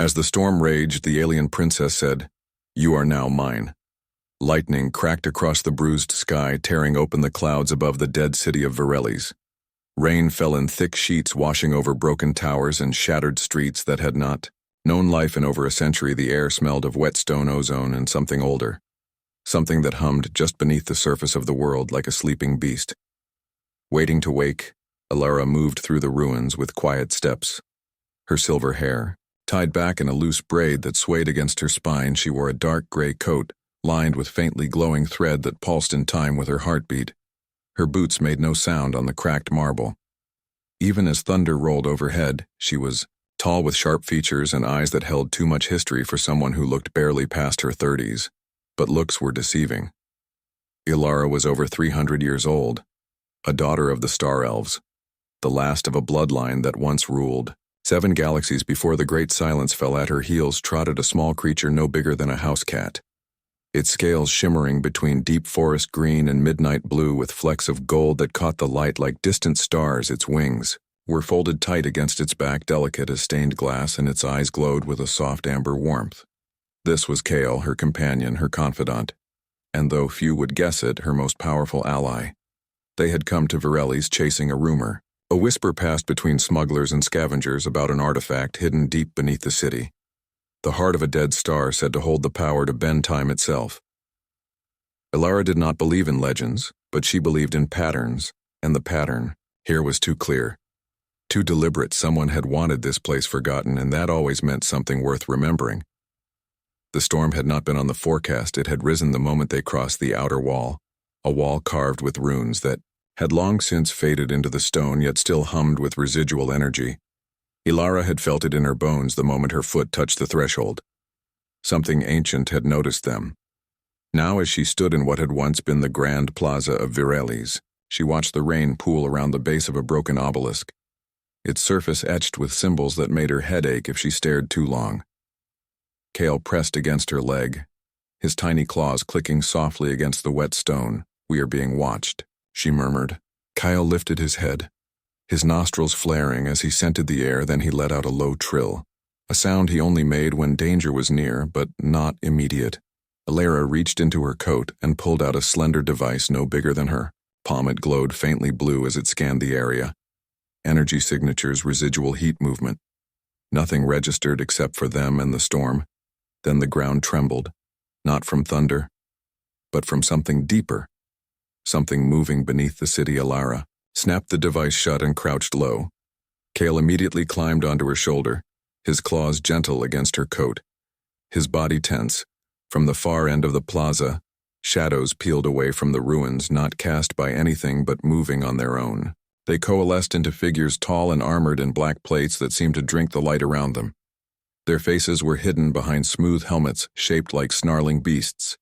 As the storm raged, the alien princess said, "You are now mine." Lightning cracked across the bruised sky, tearing open the clouds above the dead city of Virelis. Rain fell in thick sheets, washing over broken towers and shattered streets that had not known life in over a century. The air smelled of whetstone, ozone, and something older. Something that hummed just beneath the surface of the world like a sleeping beast. Waiting to wake, Alara moved through the ruins with quiet steps. Her silver hair, tied back in a loose braid that swayed against her spine, she wore a dark gray coat, lined with faintly glowing thread that pulsed in time with her heartbeat. Her boots made no sound on the cracked marble. Even as thunder rolled overhead, she was tall with sharp features and eyes that held too much history for someone who looked barely past her 30s. But looks were deceiving. Alara was over 300 years old, a daughter of the Star Elves, the last of a bloodline that once ruled 7 galaxies. Before the great silence fell at her heels trotted a small creature no bigger than a house cat. Its scales shimmering between deep forest green and midnight blue with flecks of gold that caught the light like distant stars. Its wings were folded tight against its back, delicate as stained glass, and its eyes glowed with a soft amber warmth. This was Kale, her companion, her confidant, and though few would guess it, her most powerful ally. They had come to Virelis chasing a rumor. A whisper passed between smugglers and scavengers about an artifact hidden deep beneath the city. The heart of a dead star said to hold the power to bend time itself. Alara did not believe in legends, but she believed in patterns, and the pattern here was too clear. Too deliberate. Someone had wanted this place forgotten, and that always meant something worth remembering. The storm had not been on the forecast. It had risen the moment they crossed the outer wall, a wall carved with runes that had long since faded into the stone yet still hummed with residual energy. Alara had felt it in her bones the moment her foot touched the threshold. Something ancient had noticed them. Now, as she stood in what had once been the grand plaza of Virelis, she watched the rain pool around the base of a broken obelisk, its surface etched with symbols that made her head ache if she stared too long. Kale pressed against her leg, his tiny claws clicking softly against the wet stone. "We are being watched," she murmured. Kyle lifted his head, his nostrils flaring as he scented the air. Then he let out a low trill, a sound he only made when danger was near, but not immediate. Alara reached into her coat and pulled out a slender device no bigger than her palm. It glowed faintly blue as it scanned the area. Energy signatures, residual heat movement. Nothing registered except for them and the storm. Then the ground trembled, not from thunder, but from something deeper, something moving beneath the city. Alara snapped the device shut and crouched low. Kale immediately climbed onto her shoulder, his claws gentle against her coat, his body tense. From the far end of the plaza, shadows peeled away from the ruins, not cast by anything but moving on their own. They coalesced into figures tall and armored in black plates that seemed to drink the light around them. Their faces were hidden behind smooth helmets shaped like snarling beasts,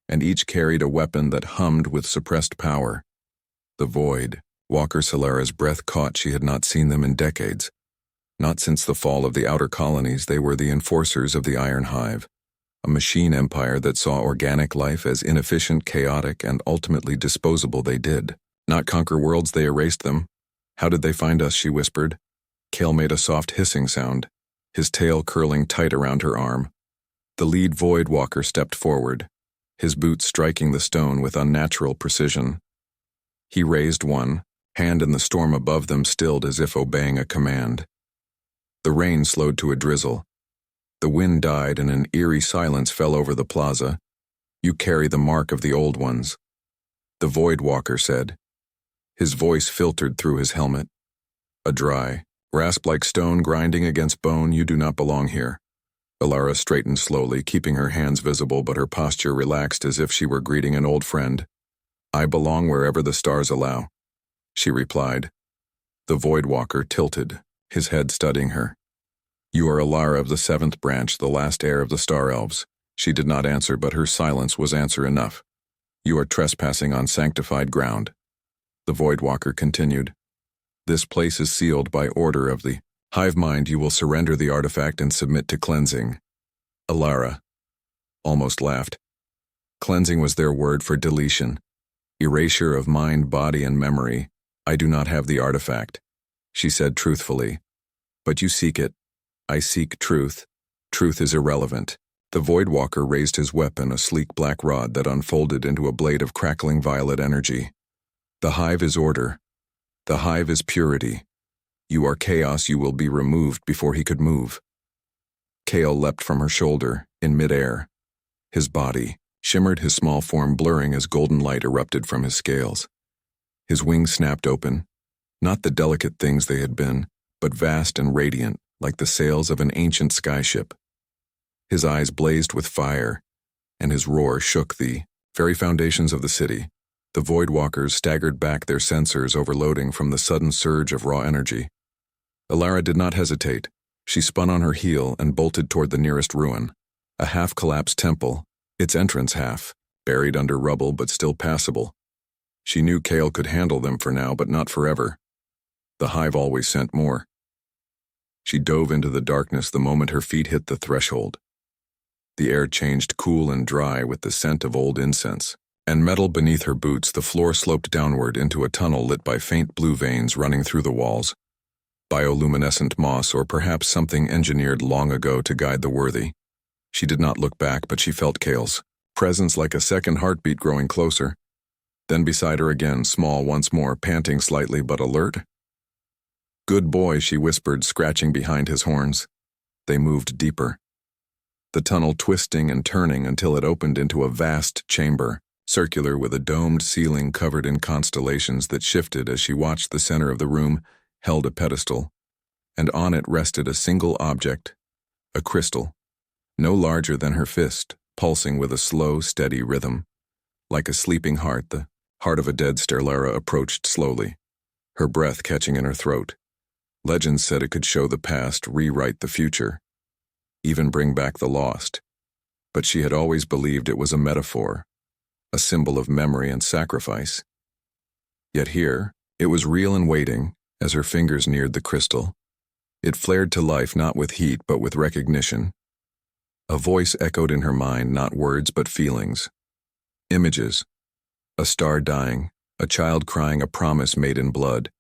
and each carried a weapon that hummed with suppressed power. The void. Walker Solara's breath caught. She had not seen them in decades. Not since the fall of the outer colonies. They were the enforcers of the Iron Hive, a machine empire that saw organic life as inefficient, chaotic, and ultimately disposable. They did not conquer worlds, they erased them. "How did they find us?" she whispered. Kale made a soft hissing sound, his tail curling tight around her arm. The lead Void Walker stepped forward, his boots striking the stone with unnatural precision. He raised one hand, and the storm above them stilled as if obeying a command. The rain slowed to a drizzle. The wind died and an eerie silence fell over the plaza. "You carry the mark of the old ones," the Void Walker said. His voice filtered through his helmet, a dry rasp like stone grinding against bone. "You do not belong here." Alara straightened slowly, keeping her hands visible, but her posture relaxed as if she were greeting an old friend. "I belong wherever the stars allow," she replied. The Void Walker tilted, his head studying her. "You are Alara of the 7th branch, the last heir of the Star Elves." She did not answer, but her silence was answer enough. "You are trespassing on sanctified ground," the Void Walker continued. "This place is sealed by order of the Hive Mind. You will surrender the artifact and submit to cleansing." Alara almost laughed. Cleansing was their word for deletion, erasure of mind, body, and memory. "I do not have the artifact," she said truthfully. "But you seek it." "I seek truth," Truth is irrelevant. The Voidwalker raised his weapon, a sleek black rod that unfolded into a blade of crackling violet energy. The hive is order. The hive is purity. You are chaos, you will be removed before he could move. Kale leapt from her shoulder, in midair. His body shimmered, his small form blurring as golden light erupted from his scales. His wings snapped open, not the delicate things they had been, but vast and radiant, like the sails of an ancient skyship. His eyes blazed with fire, and his roar shook the very foundations of the city. The Voidwalkers staggered back, their sensors overloading from the sudden surge of raw energy. Alara did not hesitate. She spun on her heel and bolted toward the nearest ruin, a half-collapsed temple, its entrance half, buried under rubble but still passable. She knew Kale could handle them for now, but not forever. The hive always sent more. She dove into the darkness the moment her feet hit the threshold. The air changed cool and dry with the scent of old incense, and metal beneath her boots. The floor sloped downward into a tunnel lit by faint blue veins running through the walls. Bioluminescent moss, or perhaps something engineered long ago to guide the worthy. She did not look back, but she felt Kale's presence like a second heartbeat growing closer. Then beside her again, small once more, panting slightly but alert. "Good boy," she whispered, scratching behind his horns. They moved deeper. The tunnel twisting and turning until it opened into a vast chamber, circular with a domed ceiling covered in constellations that shifted as she watched. The center of the room held a pedestal, and on it rested a single object, a crystal, no larger than her fist, pulsing with a slow, steady rhythm. Like a sleeping heart, the heart of a dead Sterlara approached slowly, her breath catching in her throat. Legends said it could show the past, rewrite the future, even bring back the lost. But she had always believed it was a metaphor, a symbol of memory and sacrifice. Yet here, it was real and waiting. As her fingers neared the crystal, it flared to life, not with heat but with recognition. A voice echoed in her mind, not words but feelings. Images. A star dying, a child crying, a promise made in blood.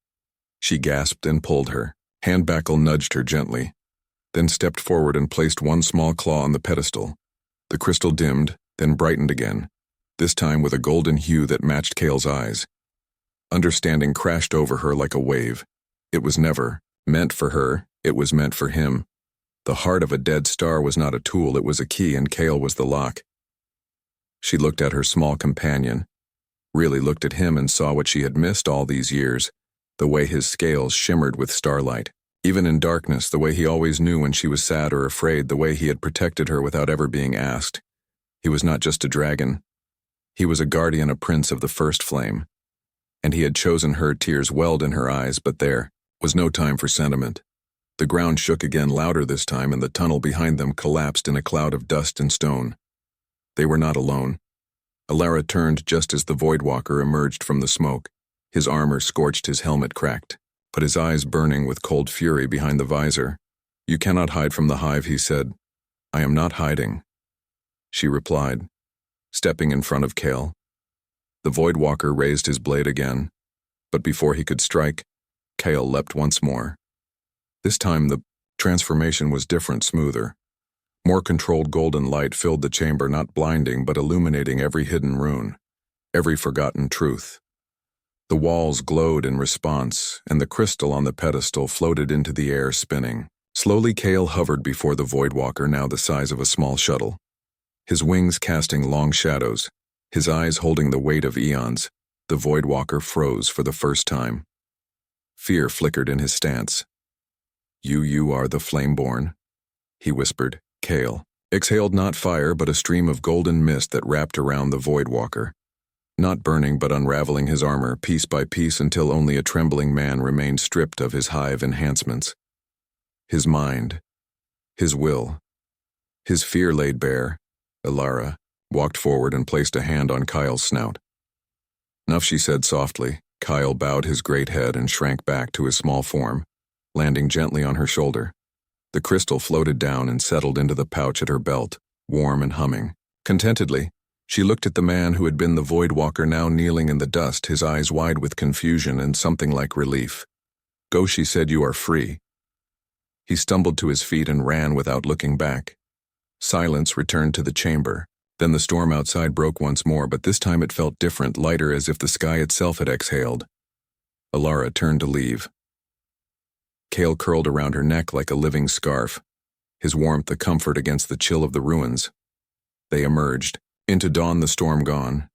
She gasped and pulled her. Handbackle nudged her gently, then stepped forward and placed one small claw on the pedestal. The crystal dimmed, then brightened again, this time with a golden hue that matched Kale's eyes. Understanding crashed over her like a wave. It was never meant for her, it was meant for him. The heart of a dead star was not a tool, it was a key, and Kale was the lock. She looked at her small companion, really looked at him, and saw what she had missed all these years, the way his scales shimmered with starlight. Even in darkness, the way he always knew when she was sad or afraid, the way he had protected her without ever being asked. He was not just a dragon. He was a guardian, a prince of the first flame. And he had chosen her. Tears welled in her eyes, but there was no time for sentiment. The ground shook again, louder this time, and the tunnel behind them collapsed in a cloud of dust and stone. They were not alone. Alara turned just as the Voidwalker emerged from the smoke. His armor scorched, his helmet cracked, but his eyes burning with cold fury behind the visor. "You cannot hide from the hive," he said. "I am not hiding," she replied, stepping in front of Kale. The Voidwalker raised his blade again, but before he could strike, Kale leapt once more. This time the transformation was different, smoother. More controlled golden light filled the chamber, not blinding but illuminating every hidden rune, every forgotten truth. The walls glowed in response, and the crystal on the pedestal floated into the air, spinning. Slowly Kale hovered before the Voidwalker, now the size of a small shuttle. His wings casting long shadows, his eyes holding the weight of eons. The Voidwalker froze for the first time. Fear flickered in his stance. You are the Flameborn," he whispered. Kale exhaled not fire but a stream of golden mist that wrapped around the Voidwalker, not burning but unraveling his armor piece by piece until only a trembling man remained, stripped of his hive enhancements. His mind, his will, his fear laid bare. Alara walked forward and placed a hand on Kyle's snout. "Enough," she said softly. Kyle bowed his great head and shrank back to his small form, landing gently on her shoulder. The crystal floated down and settled into the pouch at her belt, warm and humming. Contentedly, she looked at the man who had been the Voidwalker, now kneeling in the dust, his eyes wide with confusion and something like relief. "Go," she said, "you are free." He stumbled to his feet and ran without looking back. Silence returned to the chamber. Then the storm outside broke once more, but this time it felt different, lighter, as if the sky itself had exhaled. Alara turned to leave. Kale curled around her neck like a living scarf, his warmth a comfort against the chill of the ruins. They emerged. Into dawn, the storm gone,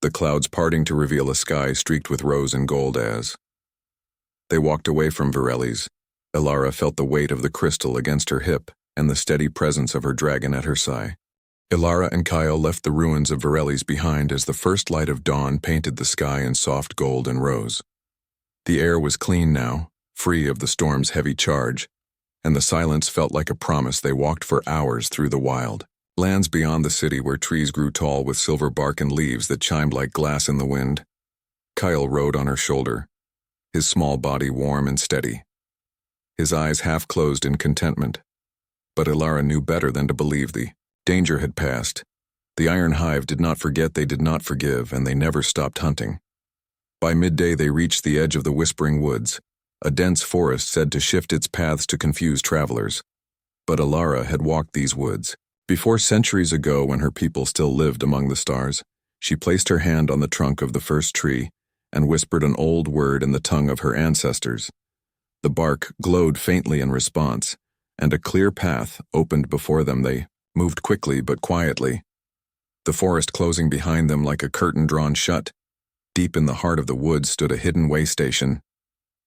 the clouds parting to reveal a sky streaked with rose and gold as they walked away from Virelli's. Alara felt the weight of the crystal against her hip and the steady presence of her dragon at her side. Alara and Kyle left the ruins of Virelli's behind as the first light of dawn painted the sky in soft gold and rose. The air was clean now, free of the storm's heavy charge, and the silence felt like a promise. They walked for hours through the wild lands beyond the city, where trees grew tall with silver bark and leaves that chimed like glass in the wind. Kyle rode on her shoulder, his small body warm and steady, his eyes half closed in contentment. But Alara knew better than to believe the danger had passed. The Iron Hive did not forget, they did not forgive, and they never stopped hunting. By midday they reached the edge of the Whispering Woods, a dense forest said to shift its paths to confuse travelers. But Alara had walked these woods before. Centuries ago, when her people still lived among the stars. She placed her hand on the trunk of the first tree and whispered an old word in the tongue of her ancestors. The bark glowed faintly in response, and a clear path opened before them. They moved quickly but quietly, the forest closing behind them like a curtain drawn shut. Deep in the heart of the woods stood a hidden way station,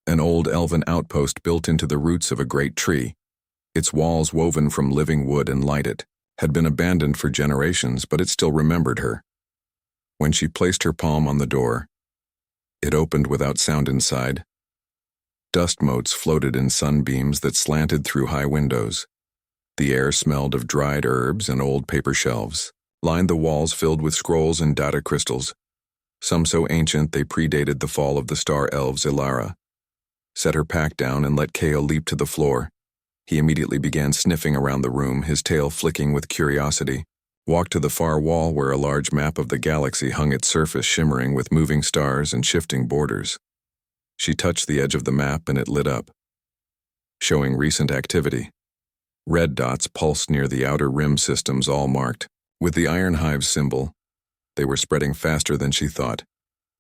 an old elven outpost built into the roots of a great tree. Its walls, woven from living wood and lighted, had been abandoned for generations, but it still remembered her. When she placed her palm on the door, it opened without sound inside. Dust motes floated in sunbeams that slanted through high windows. The air smelled of dried herbs, and old paper shelves lined the walls filled with scrolls and data crystals, some so ancient they predated the fall of the star elves. Alara set her pack down and let Kale leap to the floor. He immediately began sniffing around the room, his tail flicking with curiosity, walked to the far wall where a large map of the galaxy hung its surface, shimmering with moving stars and shifting borders. She touched the edge of the map and it lit up, showing recent activity. Red dots pulsed near the outer rim systems, all marked with the Iron Hive symbol. They were spreading faster than she thought.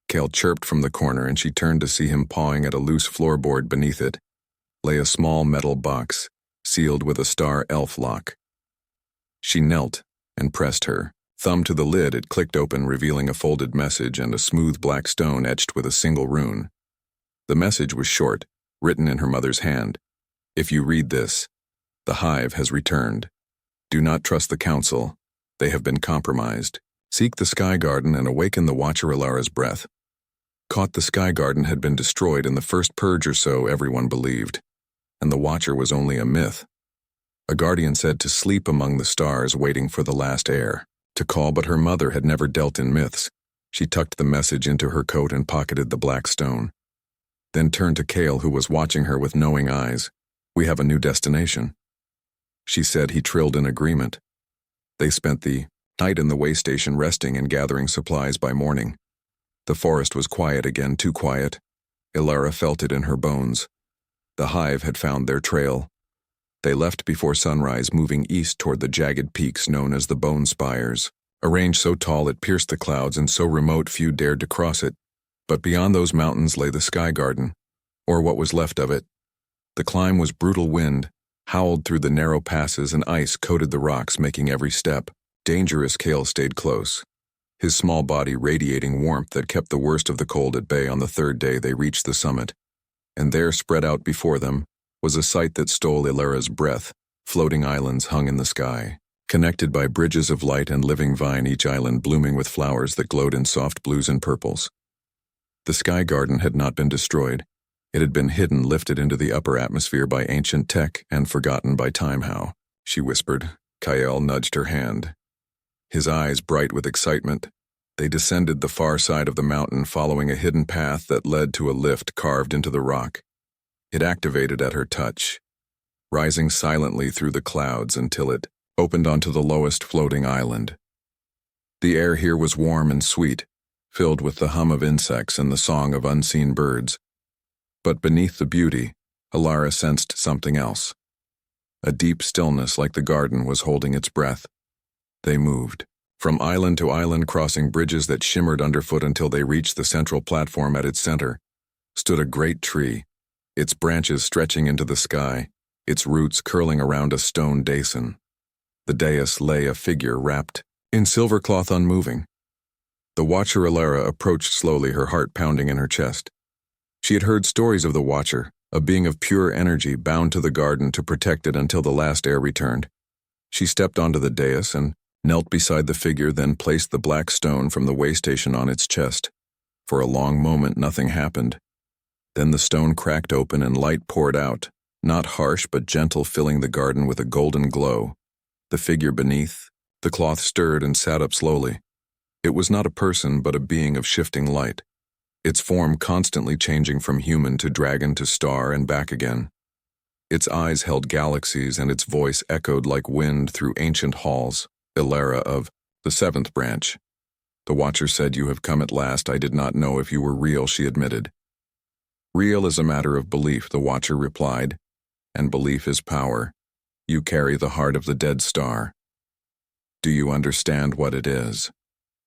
Kale chirped from the corner, and she turned to see him pawing at a loose floorboard. Beneath it lay a small metal box, sealed with a star elf lock. She knelt and pressed her thumb to the lid. It clicked open, revealing a folded message and a smooth black stone etched with a single rune. The message was short, written in her mother's hand. If you read this, the Hive has returned. Do not trust the Council. They have been compromised. Seek the Sky Garden and awaken the Watcher. Alara's breath caught. The Sky Garden had been destroyed in the first purge, or so everyone believed, and the Watcher was only a myth. A guardian said to sleep among the stars, waiting for the last heir to call, but her mother had never dealt in myths. She tucked the message into her coat and pocketed the black stone, then turned to Kale, who was watching her with knowing eyes. We have a new destination, she said. He trilled in agreement. They spent the night in the way station, resting and gathering supplies. By morning, the forest was quiet again, too quiet. Alara felt it in her bones. The Hive had found their trail. They left before sunrise, moving east toward the jagged peaks known as the Bone Spires, a range so tall it pierced the clouds and so remote few dared to cross it. But beyond those mountains lay the Sky Garden, or what was left of it. The climb was brutal. Wind howled through the narrow passes and ice coated the rocks, making every step dangerous. Kale stayed close, his small body radiating warmth that kept the worst of the cold at bay. On the third day they reached the summit, and there, spread out before them, was a sight that stole Alara's breath. Floating islands hung in the sky, connected by bridges of light and living vine, each island blooming with flowers that glowed in soft blues and purples. The Sky Garden had not been destroyed. It had been hidden, lifted into the upper atmosphere by ancient tech and forgotten by time. How? She whispered. Kyle nudged her hand, his eyes bright with excitement. They descended the far side of the mountain, following a hidden path that led to a lift carved into the rock. It activated at her touch, rising silently through the clouds until it opened onto the lowest floating island. The air here was warm and sweet, filled with the hum of insects and the song of unseen birds. But beneath the beauty, Alara sensed something else. A deep stillness like the garden was holding its breath. They moved. From island to island, crossing bridges that shimmered underfoot until they reached the central platform. At its center stood a great tree, its branches stretching into the sky, its roots curling around a stone basin. The dais lay a figure wrapped in silver cloth, unmoving. The Watcher Alara approached slowly, her heart pounding in her chest. She had heard stories of the Watcher, a being of pure energy bound to the garden to protect it until the last heir returned. She stepped onto the dais and knelt beside the figure, then placed the black stone from the way station on its chest. For a long moment nothing happened. Then the stone cracked open and light poured out, not harsh but gentle, filling the garden with a golden glow. The figure beneath the cloth stirred and sat up slowly. It was not a person but a being of shifting light, its form constantly changing from human to dragon to star and back again. Its eyes held galaxies and its voice echoed like wind through ancient halls. Alara of the seventh branch. The Watcher said, "You have come at last. I did not know if you were real," she admitted. "Real is a matter of belief," the Watcher replied, "and belief is power. You carry the heart of the dead star. Do you understand what it is?"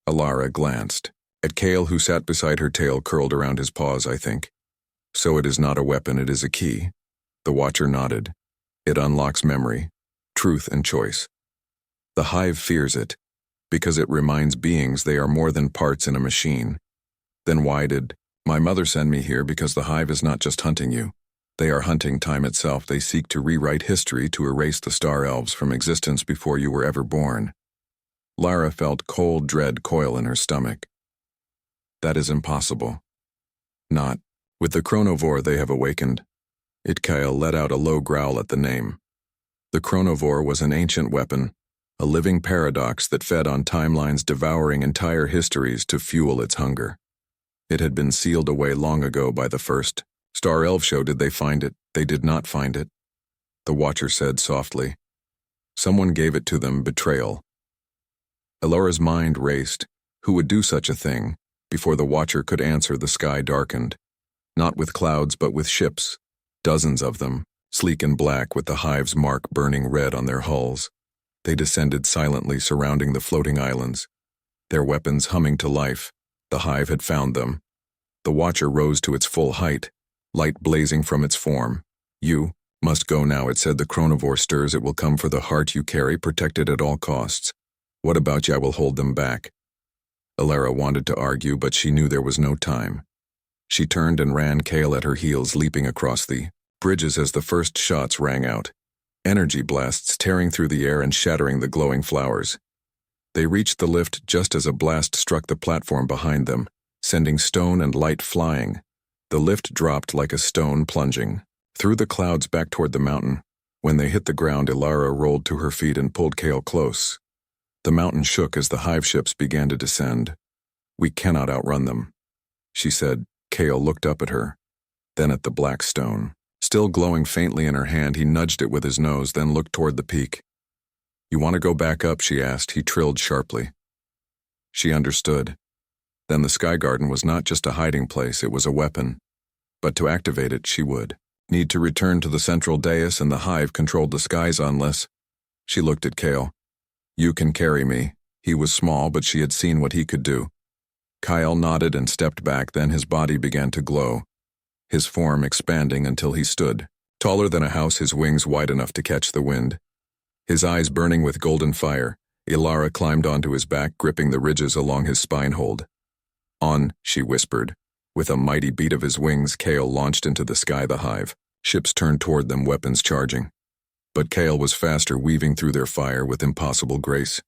Alara glanced at Kale, who sat beside her, tail curled around his paws. "I think. So it is not a weapon, it is a key." The Watcher nodded. "It unlocks memory, truth, and choice. The hive fears it, because it reminds beings they are more than parts in a machine." "Then why did my mother send me here?" "Because the hive is not just hunting you. They are hunting time itself. They seek to rewrite history, to erase the star elves from existence before you were ever born." Lara felt cold dread coil in her stomach. "That is impossible." "Not with the chronovore they have awakened." Itkael let out a low growl at the name. The chronovore was an ancient weapon, a living paradox that fed on timelines, devouring entire histories to fuel its hunger. It had been sealed away long ago by the first Star Elf show. Did they find it? They did not find it, the Watcher said softly. Someone gave it to them. Betrayal. Alara's mind raced. Who would do such a thing? Before the Watcher could answer, the sky darkened. Not with clouds, but with ships. Dozens of them, sleek and black, with the hive's mark burning red on their hulls. They descended silently, surrounding the floating islands, their weapons humming to life. The hive had found them. The Watcher rose to its full height, light blazing from its form. "You must go now," it said. "The chronovore stirs. It will come for the heart you carry, protected at all costs." "What about you?" "I will hold them back." Alara wanted to argue, but she knew there was no time. She turned and ran, Kale at her heels, leaping across the bridges as the first shots rang out. Energy blasts tearing through the air and shattering the glowing flowers. They reached the lift just as a blast struck the platform behind them, sending stone and light flying. The lift dropped like a stone, plunging through the clouds back toward the mountain. When they hit the ground, Alara rolled to her feet and pulled Kale close. The mountain shook as the hive ships began to descend. "We cannot outrun them," she said. Kale looked up at her, then at the black stone. Still glowing faintly in her hand, he nudged it with his nose, then looked toward the peak. "You want to go back up?" she asked. He trilled sharply. She understood. Then the Sky Garden was not just a hiding place, it was a weapon. But to activate it, she would need to return to the central dais, and the hive controlled the skies unless... She looked at Kale. "You can carry me." He was small, but she had seen what he could do. Kyle nodded and stepped back, then his body began to glow, his form expanding until he stood, taller than a house, his wings wide enough to catch the wind. His eyes burning with golden fire, Alara climbed onto his back, gripping the ridges along his spine hold. "On," she whispered. With a mighty beat of his wings, Kale launched into the sky. The hive ships turned toward them, weapons charging. But Kale was faster, weaving through their fire with impossible grace.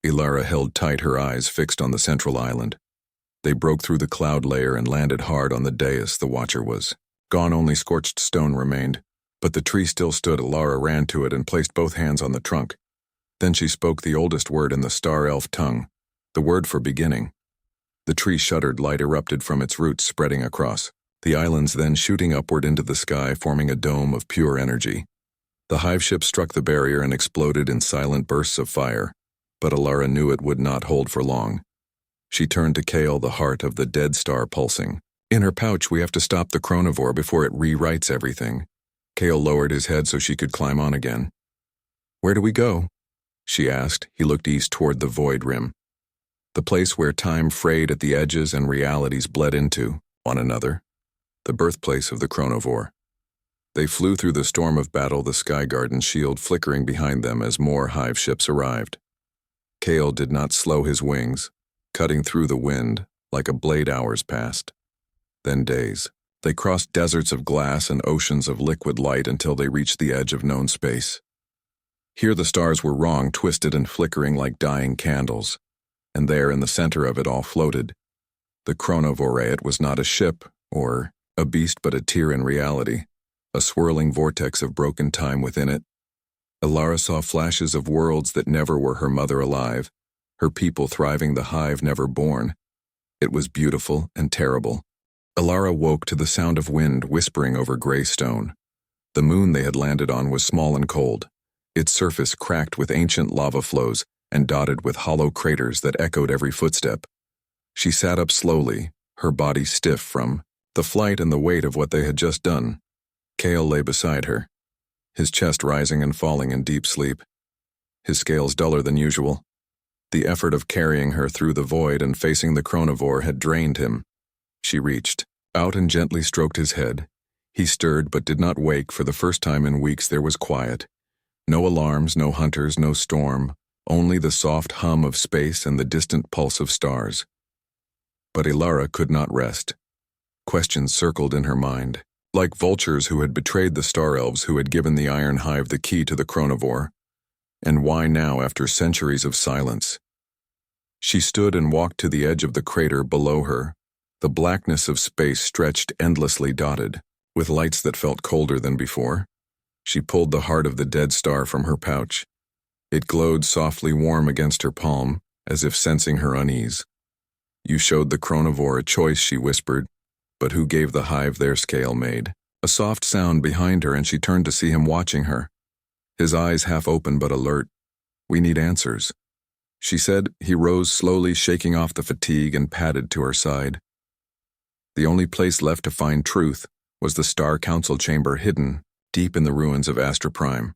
Alara held tight, her eyes fixed on the central island. They broke through the cloud layer and landed hard on the dais. The Watcher was gone, only scorched stone remained. But the tree still stood. Alara ran to it and placed both hands on the trunk. Then she spoke the oldest word in the Star Elf tongue, the word for beginning. The tree shuddered, light erupted from its roots, spreading across the islands, then shooting upward into the sky, forming a dome of pure energy. The hive ship struck the barrier and exploded in silent bursts of fire, but Alara knew it would not hold for long. She turned to Kale, the heart of the dead star pulsing. "In her pouch, we have to stop the chronovore before it rewrites everything." Kale lowered his head so she could climb on again. "Where do we go?" she asked. He looked east toward the void rim, the place where time frayed at the edges and realities bled into one another, the birthplace of the chronovore. They flew through the storm of battle, the Sky Garden shield flickering behind them as more hive ships arrived. Kale did not slow his wings, cutting through the wind like a blade. Hours passed, then days. They crossed deserts of glass and oceans of liquid light until they reached the edge of known space. Here the stars were wrong, twisted and flickering like dying candles, and there in the center of it all floated the chronovore. It was not a ship or a beast but a tear in reality, a swirling vortex of broken time within it. Alara saw flashes of worlds that never were her mother alive, her people thriving, the hive never born. It was beautiful and terrible. Alara woke to the sound of wind whispering over gray stone. The moon they had landed on was small and cold, its surface cracked with ancient lava flows and dotted with hollow craters that echoed every footstep. She sat up slowly, her body stiff from the flight and the weight of what they had just done. Kale lay beside her, his chest rising and falling in deep sleep, his scales duller than usual. The effort of carrying her through the void and facing the chronovore had drained him. She reached out and gently stroked his head. He stirred but did not wake. For the first time in weeks there was quiet. No alarms, no hunters, no storm, only the soft hum of space and the distant pulse of stars. But Alara could not rest. Questions circled in her mind, like vultures who had betrayed the star elves who had given the Iron Hive the key to the chronovore. And why now, after centuries of silence? She stood and walked to the edge of the crater below her. The blackness of space stretched endlessly, dotted with lights that felt colder than before. She pulled the heart of the dead star from her pouch. It glowed softly warm against her palm, as if sensing her unease. "You showed the chronovore a choice," she whispered, "but who gave the hive their scale made?" A soft sound behind her, and she turned to see him watching her, his eyes half open but alert. "We need answers," she said. He rose slowly, shaking off the fatigue, and padded to her side. The only place left to find truth was the Star Council chamber, hidden deep in the ruins of Astra Prime,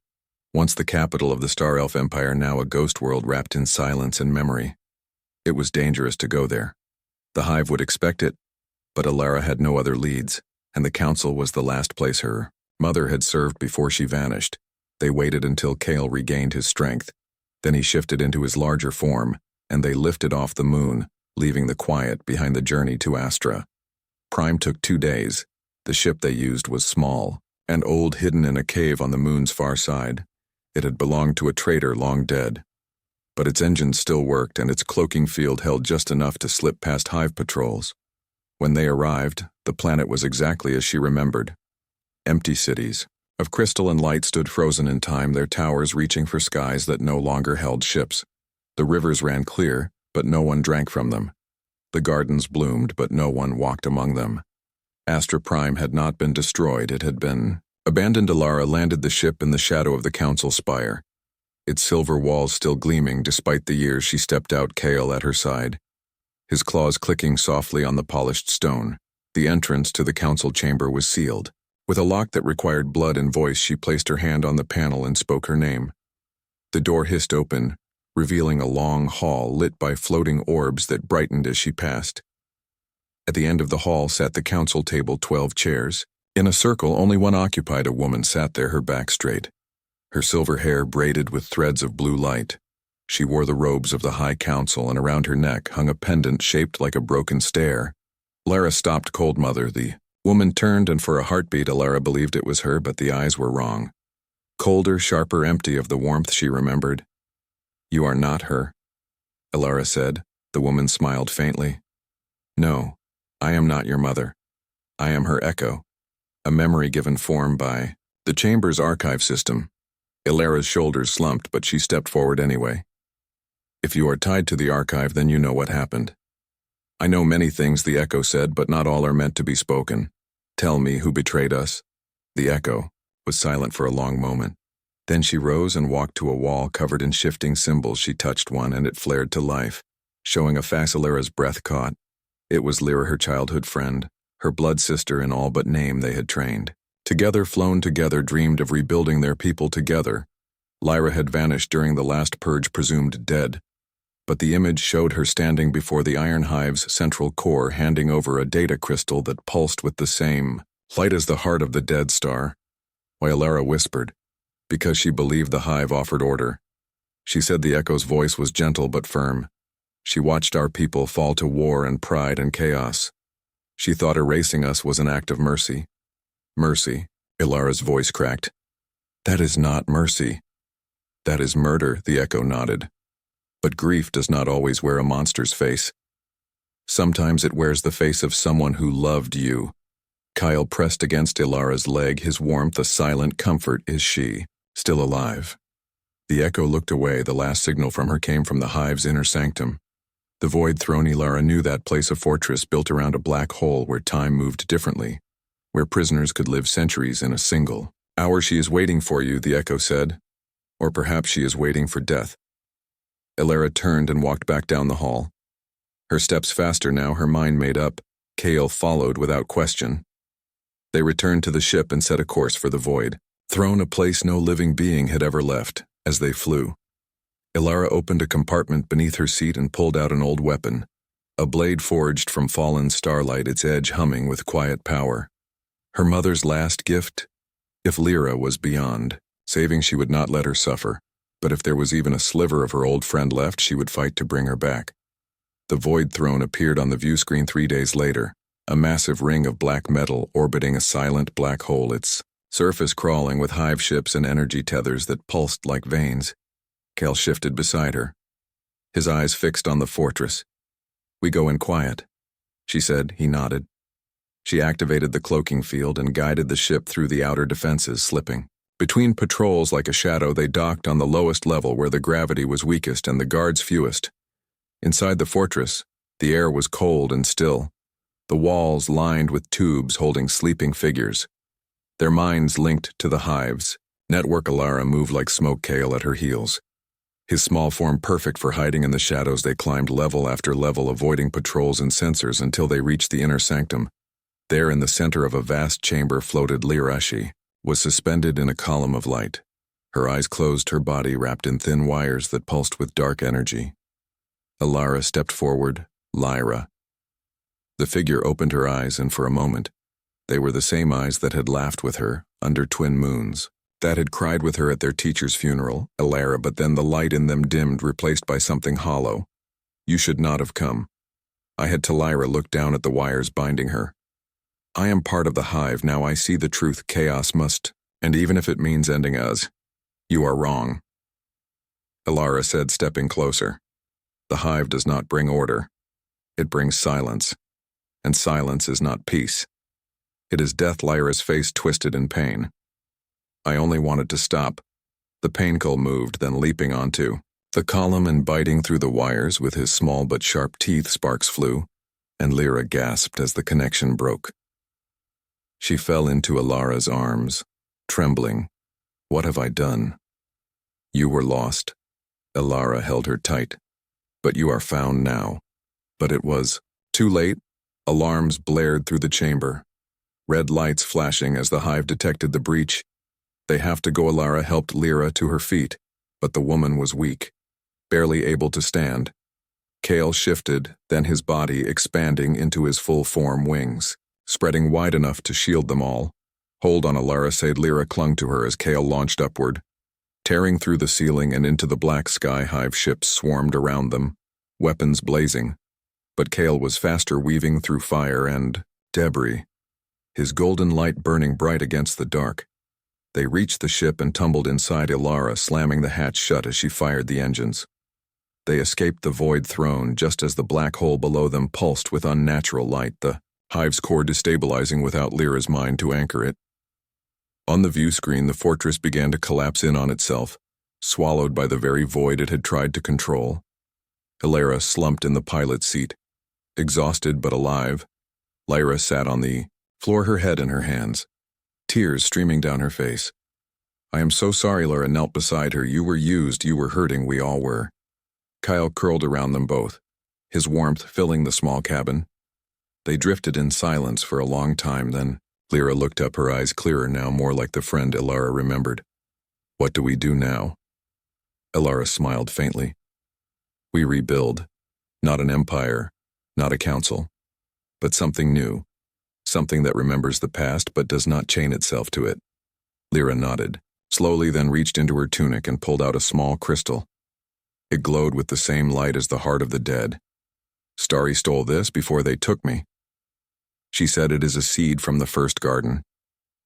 once the capital of the Star Elf Empire, now a ghost world wrapped in silence and memory. It was dangerous to go there. The hive would expect it, but Alara had no other leads, and the council was the last place her mother had served before she vanished. They waited until Kale regained his strength. Then he shifted into his larger form, and they lifted off the moon, leaving the quiet behind the journey to Astra. Prime took 2 days. The ship they used was small and old, hidden in a cave on the moon's far side. It had belonged to a trader long dead, but its engines still worked, and its cloaking field held just enough to slip past hive patrols. When they arrived, the planet was exactly as she remembered. Empty cities of crystal and light stood frozen in time, their towers reaching for skies that no longer held ships. The rivers ran clear, but no one drank from them. The gardens bloomed, but no one walked among them. Astra Prime had not been destroyed, it had been abandoned. Alara landed the ship in the shadow of the council spire, its silver walls still gleaming despite the years. She stepped out, Kale at her side, his claws clicking softly on the polished stone. The entrance to the council chamber was sealed. With a lock that required blood and voice, she placed her hand on the panel and spoke her name. The door hissed open, revealing a long hall lit by floating orbs that brightened as she passed. At the end of the hall sat the council table, 12 chairs. In a circle, only one occupied. A woman sat there, her back straight, her silver hair braided with threads of blue light. She wore the robes of the High Council, and around her neck hung a pendant shaped like a broken stair. Alara stopped cold. "Mother." The woman turned, and for a heartbeat Alara believed it was her, but the eyes were wrong. Colder, sharper, empty of the warmth she remembered. "You are not her," Alara said. The woman smiled faintly. "No, I am not your mother. I am her echo, a memory given form by the chamber's archive system." Alara's shoulders slumped, but she stepped forward anyway. "If you are tied to the archive, then you know what happened." "I know many things," the echo said, "but not all are meant to be spoken." "Tell me who betrayed us." The echo was silent for a long moment. Then she rose and walked to a wall covered in shifting symbols. She touched one, and it flared to life, showing a fax. Alara's breath caught. It was Lyra, her childhood friend, her blood sister in all but name they had trained. Together, flown together, dreamed of rebuilding their people together. Lyra had vanished during the last purge, presumed dead, but the image showed her standing before the Iron Hive's central core, handing over a data crystal that pulsed with the same light as the heart of the dead star. While Lyra whispered, because she believed the Hive offered order. She said the Echo's voice was gentle but firm. She watched our people fall to war and pride and chaos. She thought erasing us was an act of mercy. Mercy, Ilara's voice cracked. That is not mercy. That is murder, the Echo nodded. But grief does not always wear a monster's face. Sometimes it wears the face of someone who loved you. Kyle pressed against Ilara's leg, his warmth a silent comfort. Is she still alive? The Echo looked away. The last signal from her came from the Hive's inner sanctum. The Void Throne. Ilara knew that place, a fortress built around a black hole where time moved differently, where prisoners could live centuries in a single hour. She is waiting for you, the Echo said. Or perhaps she is waiting for death. Ilara turned and walked back down the hall. Her steps faster now, her mind made up. Kale followed without question. They returned to the ship and set a course for the Void Throne, a place no living being had ever left. As they flew, Ilara opened a compartment beneath her seat and pulled out an old weapon, a blade forged from fallen starlight, its edge humming with quiet power. Her mother's last gift? If Lyra was beyond saving, she would not let her suffer, but if there was even a sliver of her old friend left, she would fight to bring her back. The Void Throne appeared on the view screen 3 days later, a massive ring of black metal orbiting a silent black hole, its surface crawling with hive ships and energy tethers that pulsed like veins. Cal shifted beside her, his eyes fixed on the fortress. We go in quiet, she said. He nodded. She activated the cloaking field and guided the ship through the outer defenses, slipping between patrols like a shadow. They docked on the lowest level where the gravity was weakest and the guards fewest. Inside the fortress, the air was cold and still, the walls lined with tubes holding sleeping figures, their minds linked to the Hive's network. Ilara moved like smoke, Kale at her heels, his small form perfect for hiding in the shadows. They climbed level after level, avoiding patrols and sensors until they reached the inner sanctum. There, in the center of a vast chamber, floated Lyra. She was suspended in a column of light, her eyes closed, her body wrapped in thin wires that pulsed with dark energy. Ilara stepped forward. Lyra. The figure opened her eyes, and for a moment, they were the same eyes that had laughed with her under twin moons, that had cried with her at their teacher's funeral. Ilara, but then the light in them dimmed, replaced by something hollow. You should not have come. I had to. Lyra looked down at the wires binding her. I am part of the Hive now. I see the truth. Chaos must, and even if it means ending us, you are wrong. Ilara said, stepping closer. The Hive does not bring order. It brings silence. And silence is not peace. It is death. Lyra's face twisted in pain. I only wanted to stop. The painful moved, then leaping onto the column and biting through the wires with his small but sharp teeth. Sparks flew, and Lyra gasped as the connection broke. She fell into Ilara's arms, trembling. What have I done? You were lost. Ilara held her tight. But you are found now. But it was too late. Alarms blared through the chamber, red lights flashing as the Hive detected the breach. They have to go. Ilara helped Lyra to her feet, but the woman was weak, barely able to stand. Kale shifted, then his body expanding into his full-form wings, spreading wide enough to shield them all. Hold on, Ilara said. Lyra clung to her as Kale launched upward, tearing through the ceiling and into the black sky. Hive ships swarmed around them, weapons blazing. But Kale was faster, weaving through fire and debris, his golden light burning bright against the dark. They reached the ship and tumbled inside. Ilara slamming the hatch shut as she fired the engines. They escaped the Void Throne just as the black hole below them pulsed with unnatural light, the Hive's core destabilizing without Lyra's mind to anchor it. On the view screen, the fortress began to collapse in on itself, swallowed by the very void it had tried to control. Ilara slumped in the pilot's seat, exhausted but alive. Lyra sat on the floor, her head in her hands, tears streaming down her face. I am so sorry. Lyra knelt beside her. You were used, you were hurting, we all were. Kyle curled around them both, his warmth filling the small cabin. They drifted in silence for a long time, then Lyra looked up, her eyes clearer now, more like the friend Ilara remembered. What do we do now? Ilara smiled faintly. We rebuild. Not an empire, not a council, but something new. Something that remembers the past but does not chain itself to it. Lyra nodded, slowly then reached into her tunic and pulled out a small crystal. It glowed with the same light as the heart of the dead. Starry stole this before they took me. She said it is a seed from the first garden.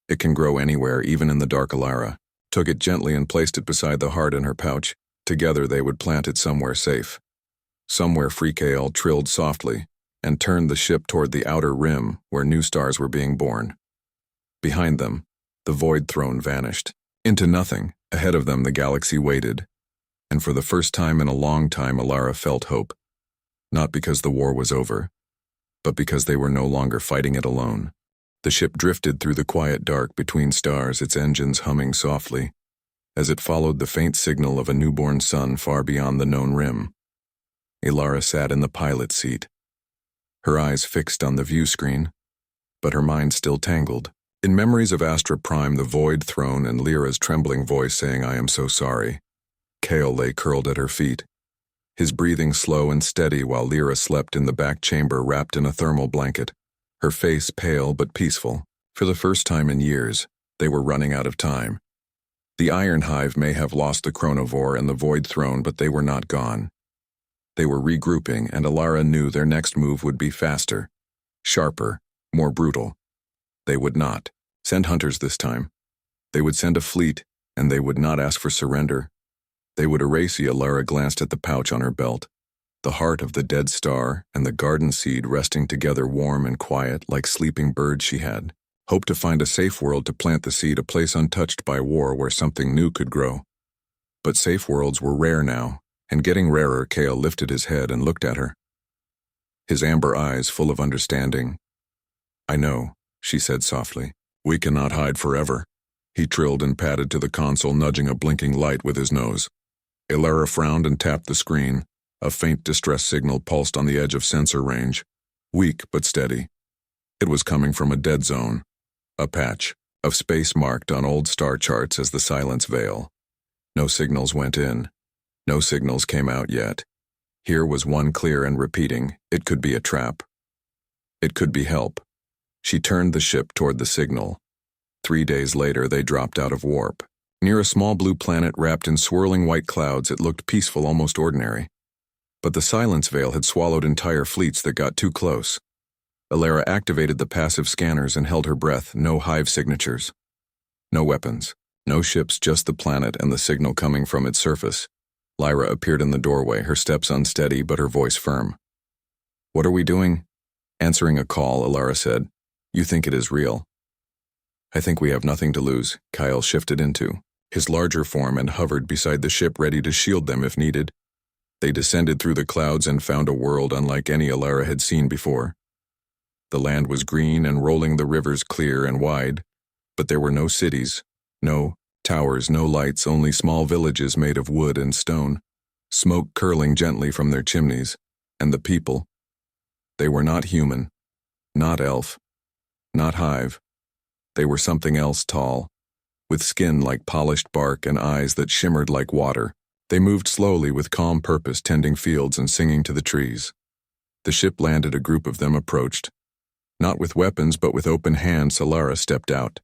It can grow anywhere, even in the dark. Ilara took it gently and placed it beside the heart in her pouch. Together they would plant it somewhere safe. Somewhere Freakael trilled softly and turned the ship toward the outer rim where new stars were being born. Behind them, the void throne vanished. Into nothing. Ahead of them the galaxy waited. And for the first time in a long time Ilara felt hope. Not because the war was over, but because they were no longer fighting it alone. The ship drifted through the quiet dark between stars, its engines humming softly, as it followed the faint signal of a newborn sun far beyond the known rim. Ilara sat in the pilot seat, her eyes fixed on the view screen, but her mind still tangled. In memories of Astra Prime, the void throne, and Lyra's trembling voice saying, "I am so sorry." Kale lay curled at her feet, his breathing slow and steady while Lyra slept in the back chamber wrapped in a thermal blanket, her face pale but peaceful. For the first time in years, they were running out of time. The Iron Hive may have lost the Chronovore and the Void Throne, but they were not gone. They were regrouping, and Ilara knew their next move would be faster, sharper, more brutal. They would not send hunters this time. They would send a fleet, and they would not ask for surrender. They would erase. Ilara glanced at the pouch on her belt, the heart of the dead star and the garden seed resting together warm and quiet like sleeping birds. She had hoped to find a safe world to plant the seed, a place untouched by war where something new could grow. But safe worlds were rare now, and getting rarer. Kale lifted his head and looked at her, his amber eyes full of understanding. "I know," she said softly. "We cannot hide forever." He trilled and padded to the console, nudging a blinking light with his nose. Ilara frowned and tapped the screen. A faint distress signal pulsed on the edge of sensor range, weak but steady. It was coming from a dead zone, a patch of space marked on old star charts as the Silence Veil. No signals went in. No signals came out yet. Here was one clear and repeating. It could be a trap. It could be help. She turned the ship toward the signal. 3 days later, they dropped out of warp. Near a small blue planet wrapped in swirling white clouds, it looked peaceful, almost ordinary. But the Silence Veil had swallowed entire fleets that got too close. Ilara activated the passive scanners and held her breath. No hive signatures. No weapons. No ships, just the planet and the signal coming from its surface. Lyra appeared in the doorway, her steps unsteady but her voice firm. "What are we doing?" Answering a call, Ilara said, "You think it is real?" "I think we have nothing to lose," Kyle shifted into his larger form and hovered beside the ship, ready to shield them if needed. They descended through the clouds and found a world unlike any Ilara had seen before. The land was green and rolling, the rivers clear and wide, but there were no cities, no towers, no lights, only small villages made of wood and stone, smoke curling gently from their chimneys. And the people, they were not human, not elf, not hive. They were something else, tall, with skin like polished bark and eyes that shimmered like water. They moved slowly with calm purpose, tending fields and singing to the trees. The ship landed, a group of them approached. Not with weapons, but with open hands. Ilara stepped out.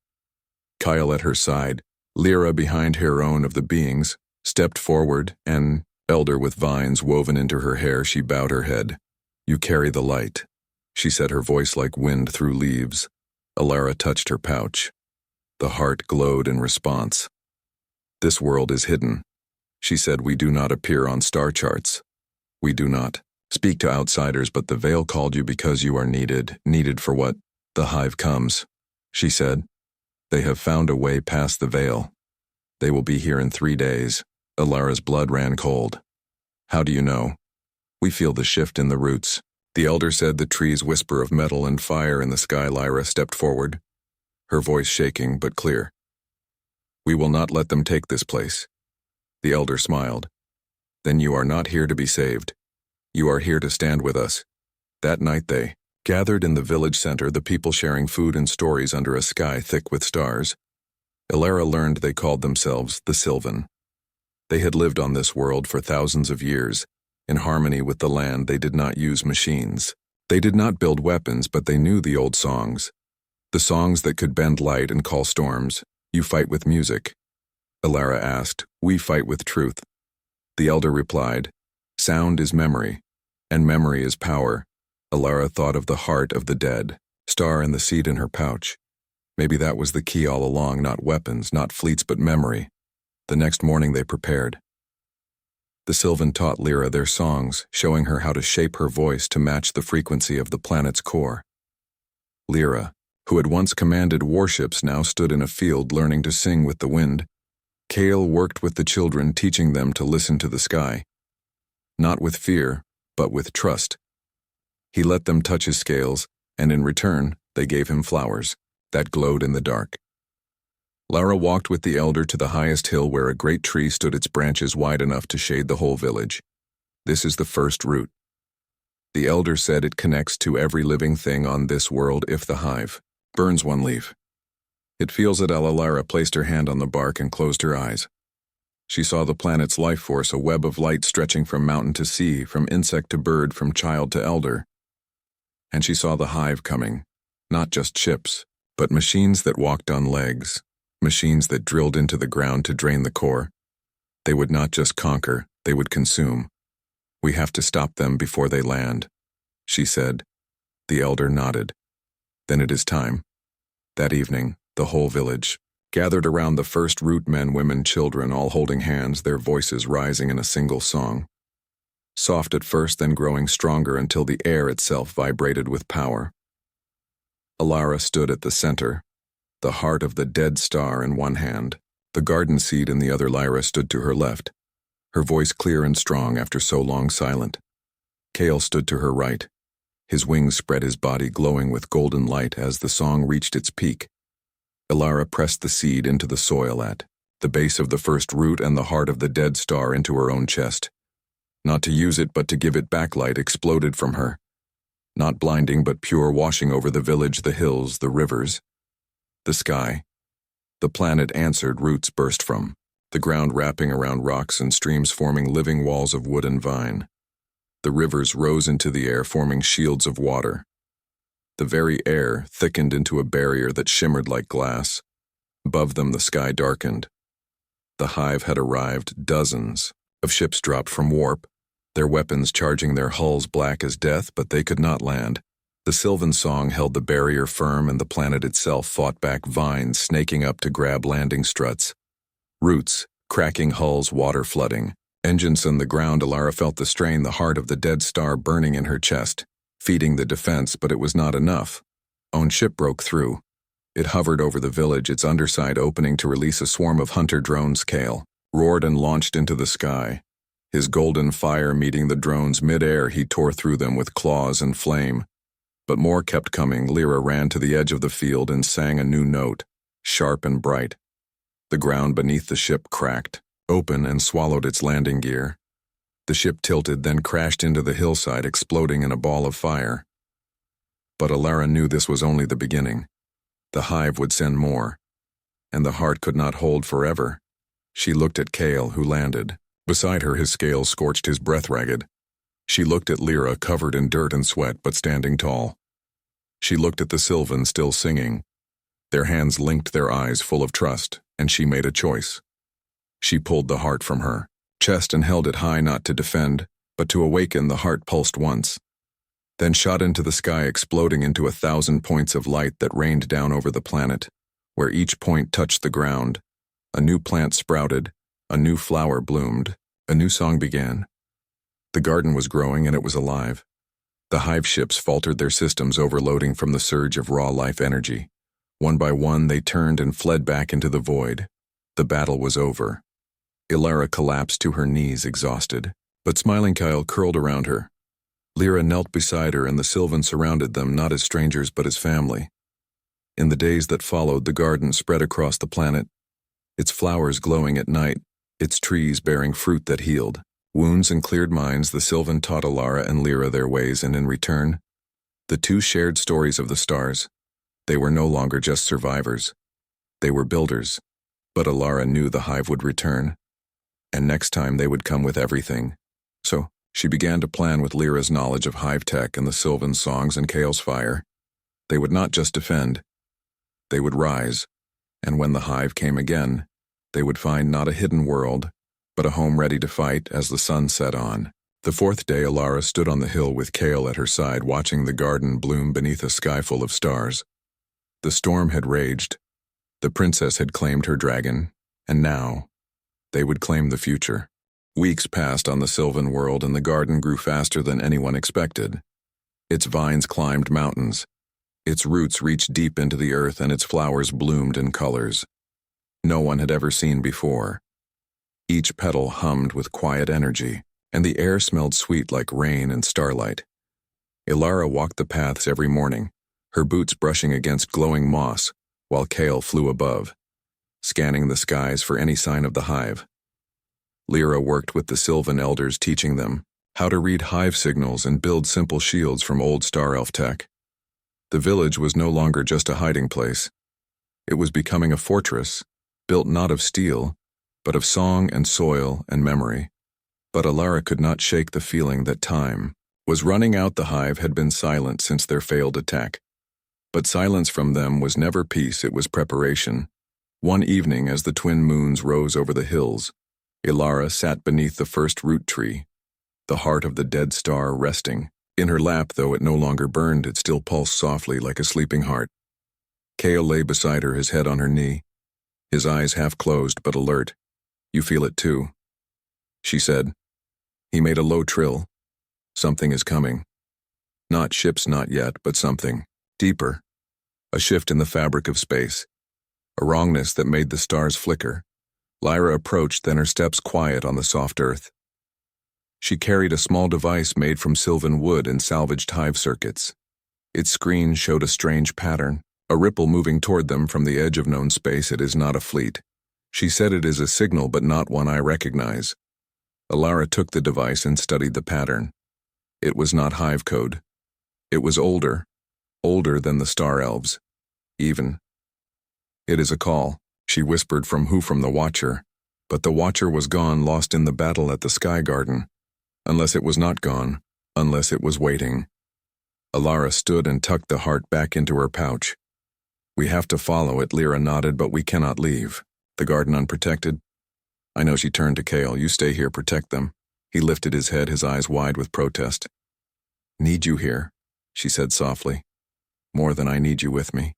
Kyle at her side, Lyra behind her own of the beings, stepped forward, an elder with vines woven into her hair. She bowed her head. "You carry the light," she said, her voice like wind through leaves. Ilara touched her pouch. The heart glowed in response. "This world is hidden," she said. "We do not appear on star charts. We do not speak to outsiders, but the Veil called you because you are needed. Needed for what? The Hive comes," she said. "They have found a way past the Veil. They will be here in 3 days. Ilara's blood ran cold. "How do you know?" "We feel the shift in the roots," the elder said, the trees whisper of metal and fire in the sky. Lyra stepped forward, her voice shaking but clear. "We will not let them take this place." The elder smiled. "Then you are not here to be saved. You are here to stand with us." That night they Gathered in the village center, the people sharing food and stories under a sky thick with stars. Ilara learned they called themselves the Sylvan. They had lived on this world for thousands of years. In harmony with the land, they did not use machines. They did not build weapons, but they knew the old songs. The songs that could bend light and call storms. You fight with music. Ilara asked, we fight with truth. The elder replied, sound is memory, and memory is power. Ilara thought of the heart of the dead, star and the seed in her pouch. Maybe that was the key all along, not weapons, not fleets, but memory. The next morning they prepared. The Sylvan taught Lyra their songs, showing her how to shape her voice to match the frequency of the planet's core. Lyra, who had once commanded warships, now stood in a field learning to sing with the wind. Kale worked with the children, teaching them to listen to the sky. Not with fear, but with trust. He let them touch his scales, and in return, they gave him flowers that glowed in the dark. Lara walked with the elder to the highest hill where a great tree stood, its branches wide enough to shade the whole village. This is the first root. The elder said it connects to every living thing on this world if the hive burns one leaf. It feels it. Lara placed her hand on the bark and closed her eyes. She saw the planet's life force, a web of light stretching from mountain to sea, from insect to bird, from child to elder. And she saw the hive coming, not just ships, but machines that walked on legs, machines that drilled into the ground to drain the core. They would not just conquer, they would consume. We have to stop them before they land, she said. The elder nodded. Then it is time. That evening, the whole village gathered around the first root, men, women, children, all holding hands, their voices rising in a single song. Soft at first, then growing stronger until the air itself vibrated with power. Ilara stood at the center, the heart of the dead star in one hand, the garden seed in the other. Lyra stood to her left, her voice clear and strong after so long silent. Kale stood to her right, his wings spread, his body glowing with golden light as the song reached its peak. Ilara pressed the seed into the soil at the base of the first root and the heart of the dead star into her own chest. Not to use it, but to give it back. Light exploded from her. Not blinding, but pure, washing over the village, the hills, the rivers, the sky. The planet answered. Roots burst from the ground, wrapping around rocks and streams, forming living walls of wood and vine. The rivers rose into the air, forming shields of water. The very air thickened into a barrier that shimmered like glass. Above them the sky darkened. The hive had arrived. Dozens of ships dropped from warp, their weapons charging their hulls black as death, but they could not land. The Sylvan song held the barrier firm, and the planet itself fought back, vines snaking up to grab landing struts. Roots, cracking hulls, water flooding. Engines on the ground. Ilara felt the strain, the heart of the dead star burning in her chest, feeding the defense, but it was not enough. Own ship broke through. It hovered over the village, its underside opening to release a swarm of hunter drones. Kale roared and launched into the sky. His golden fire meeting the drones mid-air, he tore through them with claws and flame. But more kept coming. Lyra ran to the edge of the field and sang a new note, sharp and bright. The ground beneath the ship cracked open and swallowed its landing gear. The ship tilted, then crashed into the hillside, exploding in a ball of fire. But Ilara knew this was only the beginning. The hive would send more, and the heart could not hold forever. She looked at Kale, who landed. Beside her, his scales scorched, his breath ragged. She looked at Lyra, covered in dirt and sweat, but standing tall. She looked at the Sylvan, still singing. Their hands linked, their eyes full of trust, and she made a choice. She pulled the heart from her chest and held it high, not to defend, but to awaken. The heart pulsed once, then shot into the sky, exploding into 1,000 points of light that rained down over the planet. Where each point touched the ground, a new plant sprouted, a new flower bloomed, a new song began. The garden was growing, and it was alive. The hive ships faltered, their systems overloading from the surge of raw life energy. One by one, they turned and fled back into the void. The battle was over. Ilara collapsed to her knees, exhausted, but smiling. Kyle curled around her. Lyra knelt beside her, and the Sylvan surrounded them, not as strangers but as family. In the days that followed, the garden spread across the planet, its flowers glowing at night, its trees bearing fruit that healed wounds and cleared minds. The Sylvan taught Ilara and Lyra their ways, and in return, The two shared stories of the stars. They were no longer just survivors. They were builders. But Alara knew the hive would return, and next time they would come with everything. So, she began to plan with Lyra's knowledge of hive tech and the Sylvan songs and Kale's fire. They would not just defend. They would rise, and when the hive came again, they would find not a hidden world, but a home ready to fight as the sun set on. The fourth day, Alara stood on the hill with Kale at her side, watching the garden bloom beneath a sky full of stars. The storm had raged. The princess had claimed her dragon, and now they would claim the future. Weeks passed on the Sylvan world, and the garden grew faster than anyone expected. Its vines climbed mountains. Its roots reached deep into the earth, and its flowers bloomed in colors no one had ever seen before. Each petal hummed with quiet energy, and the air smelled sweet like rain and starlight. Alara walked the paths every morning, her boots brushing against glowing moss, while Kale flew above, scanning the skies for any sign of the hive. Lyra worked with the Sylvan elders, teaching them how to read hive signals and build simple shields from old Star Elf tech. The village was no longer just a hiding place. It was becoming a fortress, built not of steel, but of song and soil and memory. But Alara could not shake the feeling that time was running out. The hive had been silent since their failed attack. But silence from them was never peace, it was preparation. One evening, as the twin moons rose over the hills, Alara sat beneath the first root tree, the heart of the dead star resting. In her lap, though it no longer burned, it still pulsed softly like a sleeping heart. Kale lay beside her, his head on her knee, his eyes half closed but alert. "You feel it too," she said. He made a low trill. "Something is coming. Not ships, not yet, but something. Deeper. A shift in the fabric of space. A wrongness that made the stars flicker." Lyra approached, then her steps quiet on the soft earth. She carried a small device made from sylvan wood and salvaged hive circuits. Its screen showed a strange pattern, a ripple moving toward them from the edge of known space. "It is not a fleet." She said, "It is a signal, but not one I recognize." Alara took the device and studied the pattern. It was not hive code. It was older than the Star Elves. Even. "It is a call," she whispered. From who? From the Watcher. But the Watcher was gone, lost in the battle at the Sky Garden. Unless it was not gone, unless it was waiting. Alara stood and tucked the heart back into her pouch. "We have to follow it," Lyra nodded, "but we cannot leave. The garden unprotected?" "I know." She turned to Kale. "You stay here, protect them." He lifted his head, his eyes wide with protest. "Need you here," she said softly. "More than I need you with me.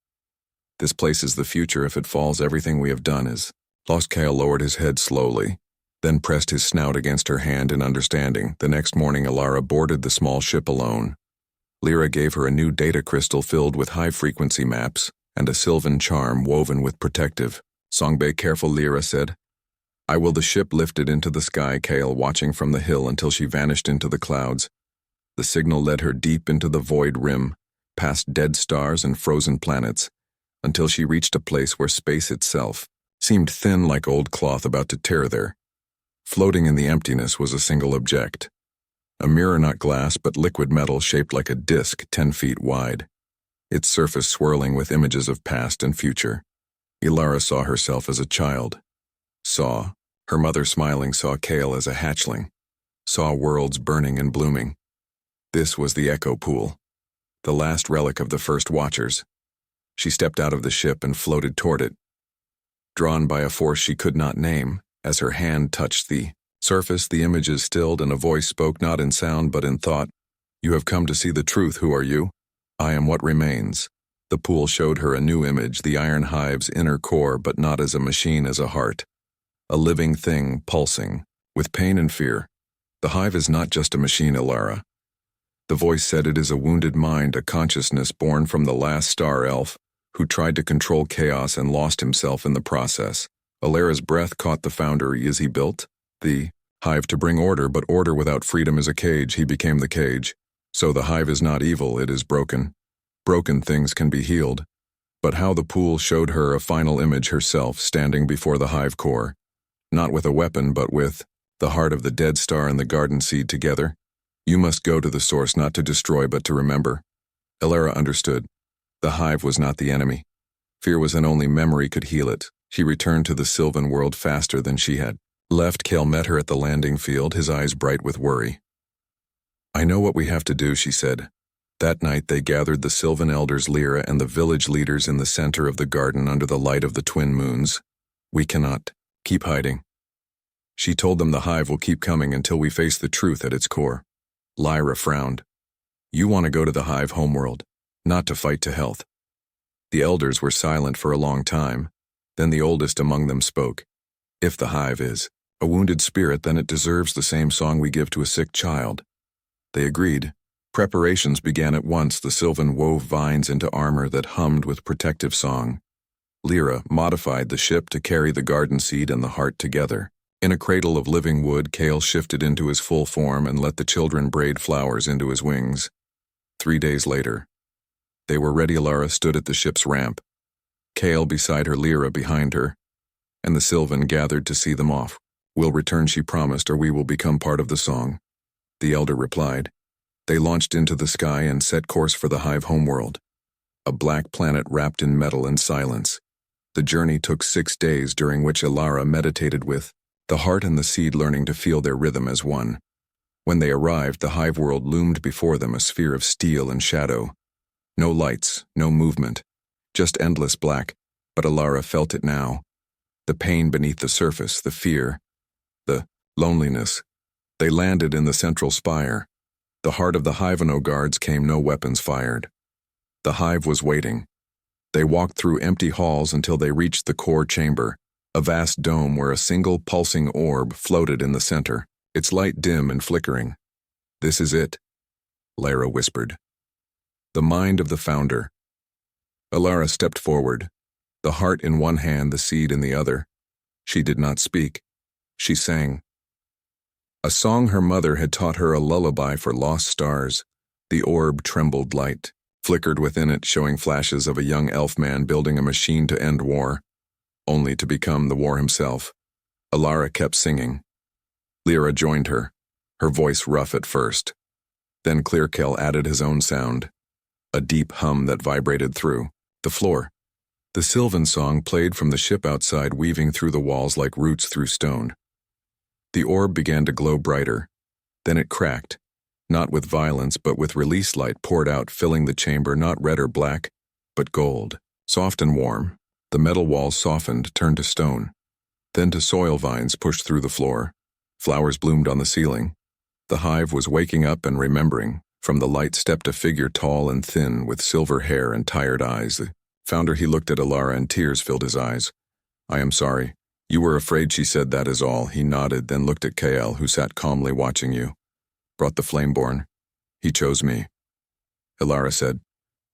This place is the future. If it falls, everything we have done is lost." Kale lowered his head slowly, then pressed his snout against her hand in understanding. The next morning, Alara boarded the small ship alone. Lyra gave her a new data crystal filled with high-frequency maps and a sylvan charm woven with protective. "Songbei, careful," Lyra said. "I will." The ship lifted into the sky, Kale watching from the hill until she vanished into the clouds. The signal led her deep into the void rim, past dead stars and frozen planets, until she reached a place where space itself seemed thin like old cloth about to tear there. Floating in the emptiness was a single object. A mirror, not glass, but liquid metal shaped like a disc 10 feet wide, its surface swirling with images of past and future. Alara saw herself as a child. Saw her mother smiling, saw Kale as a hatchling, saw worlds burning and blooming. This was the Echo Pool, the last relic of the first Watchers. She stepped out of the ship and floated toward it, drawn by a force she could not name. As her hand touched the surface, the images stilled and a voice spoke, not in sound but in thought. "You have come to see the truth. Who are you?" "I am what remains." The pool showed her a new image, the iron hive's inner core, but not as a machine, as a heart. A living thing, pulsing, with pain and fear. "The hive is not just a machine, Alara." The voice said, "It is a wounded mind, a consciousness born from the last Star Elf, who tried to control chaos and lost himself in the process." Alara's breath caught the founder. "Is he built the hive to bring order? But order without freedom is a cage. He became the cage. So the hive is not evil, it is broken. Broken things can be healed." But how? The pool showed her a final image, herself standing before the hive core, not with a weapon but with the heart of the dead star and the garden seed together. "You must go to the source, not to destroy but to remember." Elara understood. The hive was not the enemy. Fear was and only memory could heal it. She returned to the Sylvan world faster than she had left. Kale met her at the landing field, his eyes bright with worry. "I know what we have to do," she said. That night they gathered the Sylvan elders Lyra and the village leaders in the center of the garden under the light of the twin moons. "We cannot keep hiding." She told them the hive will keep coming until we face the truth at its core. Lyra frowned. "You want to go to the hive homeworld, not to fight to health." The elders were silent for a long time. Then the oldest among them spoke. "If the hive is a wounded spirit, then it deserves the same song we give to a sick child." They agreed. Preparations began at once. The Sylvan wove vines into armor that hummed with protective song. Lyra modified the ship to carry the garden seed and the heart together. In a cradle of living wood, Kale shifted into his full form and let the children braid flowers into his wings. 3 days later, they were ready. Elara stood at the ship's ramp, Kale beside her, Lyra behind her, and the Sylvan gathered to see them off. "We'll return," she promised, "or we will become part of the song." The elder replied. They launched into the sky and set course for the hive homeworld, a black planet wrapped in metal and silence. The journey took 6 days, during which Elara meditated with the heart and the seed, learning to feel their rhythm as one. When they arrived, the hive world loomed before them, a sphere of steel and shadow. No lights, no movement, just endless black, but Elara felt it now. The pain beneath the surface, the fear, the loneliness. They landed in the central spire. The heart of the Hiveno guards came, no weapons fired. The hive was waiting. They walked through empty halls until they reached the core chamber, a vast dome where a single pulsing orb floated in the center, its light dim and flickering. "This is it," Lyra whispered. "The mind of the founder." Elara stepped forward, the heart in one hand, the seed in the other. She did not speak. She sang. A song her mother had taught her, a lullaby for lost stars. The orb trembled, light flickered within it, showing flashes of a young elf man building a machine to end war, only to become the war himself. Elara kept singing. Lyra joined her, her voice rough at first. Then Clearkill added his own sound, a deep hum that vibrated through the floor. The Sylvan song played from the ship outside, weaving through the walls like roots through stone. The orb began to glow brighter. Then it cracked, not with violence but with release. Light poured out, filling the chamber, not red or black, but gold, soft and warm. The metal walls softened, turned to stone. Then to soil. Vines pushed through the floor. Flowers bloomed on the ceiling. The hive was waking up and remembering. From the light stepped a figure, tall and thin, with silver hair and tired eyes. The founder. He looked at Elara and tears filled his eyes. "I am sorry. You were afraid," she said. "That is all." He nodded, then looked at Kael, who sat calmly watching. "You brought the Flameborn. He chose me," Elara said.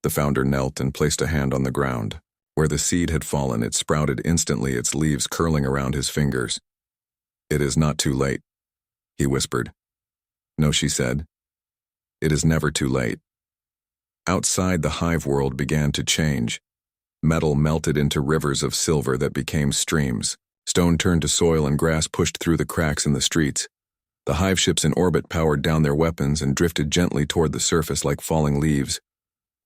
The founder knelt and placed a hand on the ground. Where the seed had fallen, it sprouted instantly, its leaves curling around his fingers. "It is not too late," he whispered. "No," she said. "It is never too late." Outside, the hive world began to change. Metal melted into rivers of silver that became streams. Stone turned to soil and grass pushed through the cracks in the streets. The hive ships in orbit powered down their weapons and drifted gently toward the surface like falling leaves.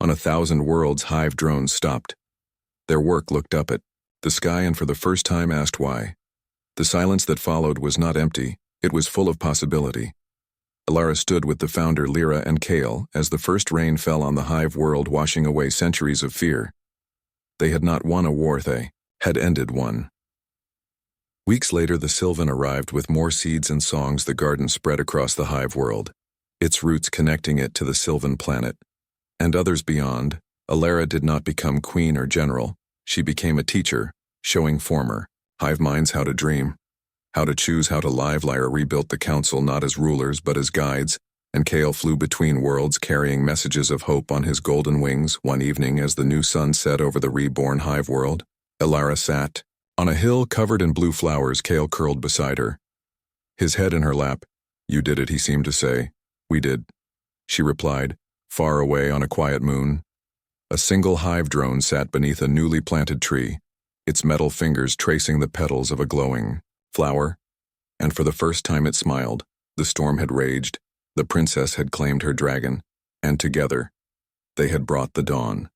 On 1,000 worlds, hive drones stopped. Their work looked up at the sky and for the first time asked why. The silence that followed was not empty, it was full of possibility. Elara stood with the founder, Lyra, and Kael as the first rain fell on the hive world, washing away centuries of fear. They had not won a war, they had ended one. Weeks later, the Sylvan arrived with more seeds and songs. The garden spread across the hive world, its roots connecting it to the Sylvan planet, and others beyond. Elara did not become queen or general. She became a teacher, showing former hive minds how to dream, how to choose, how to live. Lyra rebuilt the council not as rulers but as guides, and Kael flew between worlds carrying messages of hope on his golden wings. One evening, as the new sun set over the reborn hive world, Elara sat on a hill covered in blue flowers. Kael curled beside her, his head in her lap. "You did it," he seemed to say. "We did," she replied. Far away on a quiet moon, a single hive drone sat beneath a newly planted tree, its metal fingers tracing the petals of a glowing flower. And for the first time it smiled. The storm had raged. The princess had claimed her dragon, and together, They had brought the dawn.